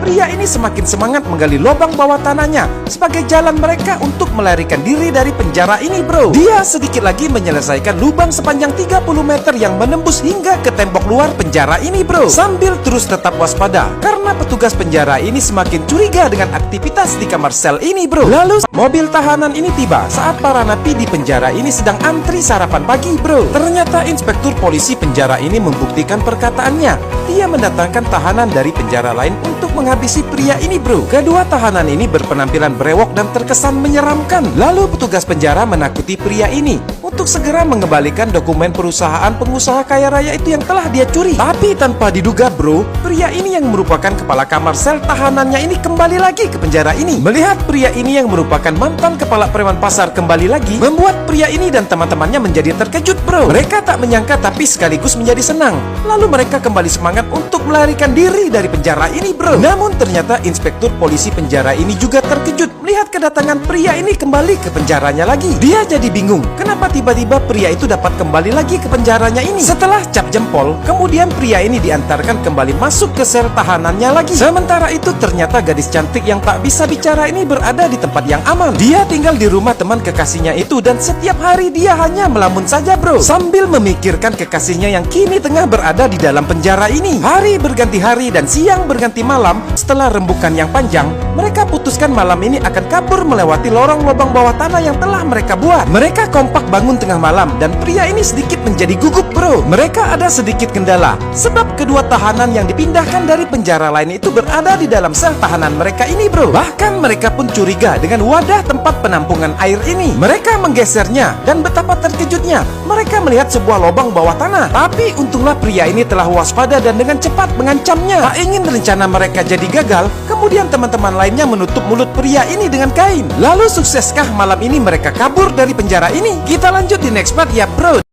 pria ini semakin semangat menggali lubang bawah tanahnya sebagai jalan mereka untuk melarikan diri dari penjara ini, bro. Dia sedikit lagi menyelesaikan lubang sepanjang 30 meter yang menembus hingga ke tembok luar penjara ini, bro. Sambil terus tetap waspada karena petugas penjara ini semakin curiga dengan aktivitas di kamar sel ini, bro. Lalu mobil tahanan ini tiba saat para napi di penjara ini sedang antri sarapan pagi, bro. Ternyata inspektur polisi penjara ini membuktikan perkataannya. Dia mendatangkan tahanan dari penjara lain untuk menghabisi pria ini, bro. Kedua tahanan ini berpenampilan brewok dan terkesan menyeramkan. Lalu petugas penjara menakuti pria ini untuk segera mengembalikan dokumen perusahaan pengusaha kaya raya itu yang telah dia curi. Tapi tanpa diduga, bro, pria ini yang merupakan kepala kamar sel tahanannya ini kembali lagi ke penjara ini. Melihat pria ini yang merupakan mantan kepala preman pasar kembali lagi, membuat pria ini dan teman-temannya menjadi terkejut, bro. Mereka tak menyangka tapi sekaligus menjadi senang. Lalu mereka kembali semangat untuk melarikan diri dari penjara ini, bro. Namun ternyata inspektur polisi penjara ini juga terkejut melihat kedatangan pria ini kembali ke penjaranya lagi. Dia jadi bingung, kenapa tiba-tiba pria itu dapat kembali lagi ke penjaranya ini. Setelah cap jempol, kemudian pria ini diantarkan kembali masuk ke sel tahanannya lagi. Sementara itu ternyata gadis cantik yang tak bisa bicara ini berada di tempat yang aman. Dia tinggal di rumah teman kekasihnya itu dan setiap hari dia hanya melamun saja, bro, sambil memikirkan kekasihnya yang kini tengah berada di dalam penjara ini. Hari berganti hari dan siang berganti malam. Setelah rembukan yang panjang, mereka putuskan malam ini akan kabur melewati lorong lubang bawah tanah yang telah mereka buat. Mereka kompak bangun tengah malam dan pria ini sedikit menjadi gugup, bro. Mereka ada sedikit kendala sebab kedua tahanan yang dipindahkan dari penjara lain itu berada di dalam sel tahanan mereka ini, bro. Bahkan mereka pun curiga dengan wadah tempat penampungan air ini. Mereka menggesernya dan betapa terkejutnya mereka melihat sebuah lubang bawah tanah. Tapi untunglah pria ini telah waspada dan dengan cepat mengancamnya. Tak ingin rencana mereka jadi gagal, kemudian teman-teman lainnya menutup mulut pria ini dengan kain. Lalu sukseskah malam ini mereka kabur dari penjara ini? Kita lanjut di next part ya, bro.